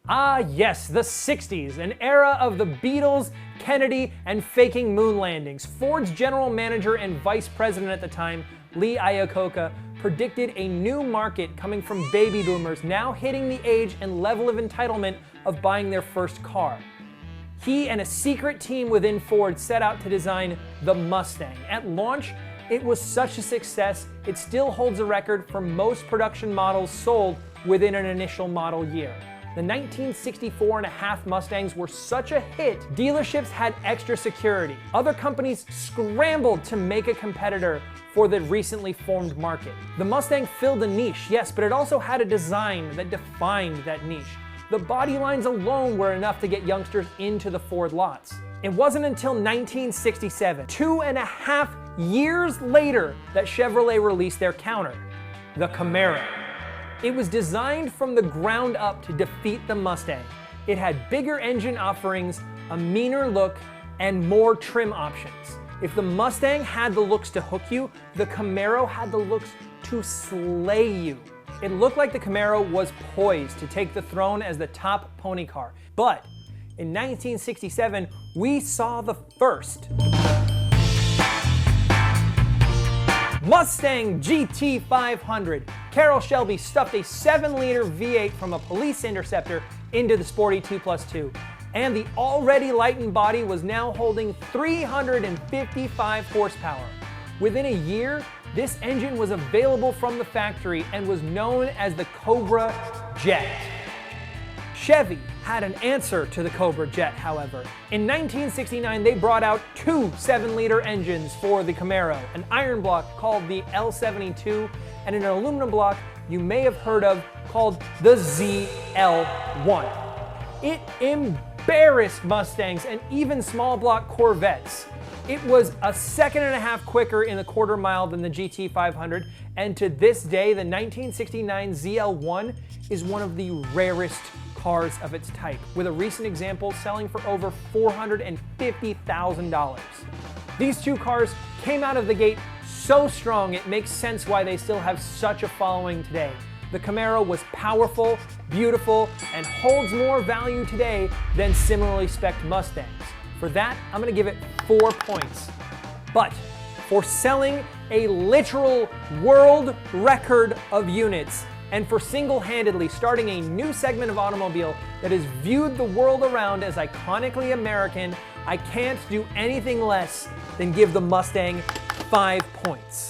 Ah yes, the 60s, an era of the Beatles, Kennedy, and faking moon landings. Ford's general manager and vice president at the time, Lee Iacocca, predicted a new market coming from baby boomers now hitting the age and level of entitlement of buying their first car. He and a secret team within Ford set out to design the Mustang. At launch, it was such a success, it still holds a record for most production models sold within an initial model year. The 1964 and a half Mustangs were such a hit, dealerships had extra security. Other companies scrambled to make a competitor for the recently formed market. The Mustang filled a niche, yes, but it also had a design that defined that niche. The body lines alone were enough to get youngsters into the Ford lots. It wasn't until 1967, 2.5 years later, that Chevrolet released their counter, the Camaro. It was designed from the ground up to defeat the Mustang. It had bigger engine offerings, a meaner look, and more trim options. If the Mustang had the looks to hook you, the Camaro had the looks to slay you. It looked like the Camaro was poised to take the throne as the top pony car. But in 1967, we saw the first. Mustang GT500. Carroll Shelby stuffed a 7-liter V8 from a police interceptor into the sporty 2+2. And the already lightened body was now holding 355 horsepower. Within a year, this engine was available from the factory and was known as the Cobra Jet. Chevy had an answer to the Cobra Jet, however. In 1969, they brought out two 7-liter engines for the Camaro, an iron block called the L72 and an aluminum block you may have heard of called the ZL1. It embarrassed Mustangs and even small block Corvettes. It was a 1.5 seconds quicker in the quarter mile than the GT500, and to this day, the 1969 ZL1 is one of the rarest cars of its type, with a recent example selling for over $450,000. These two cars came out of the gate so strong it makes sense why they still have such a following today. The Camaro was powerful, beautiful, and holds more value today than similarly spec'd Mustangs. For that, I'm gonna give it 4 points. But for selling a literal world record of units, and for single-handedly starting a new segment of automobile that has viewed the world around as iconically American, I can't do anything less than give the Mustang 5 points.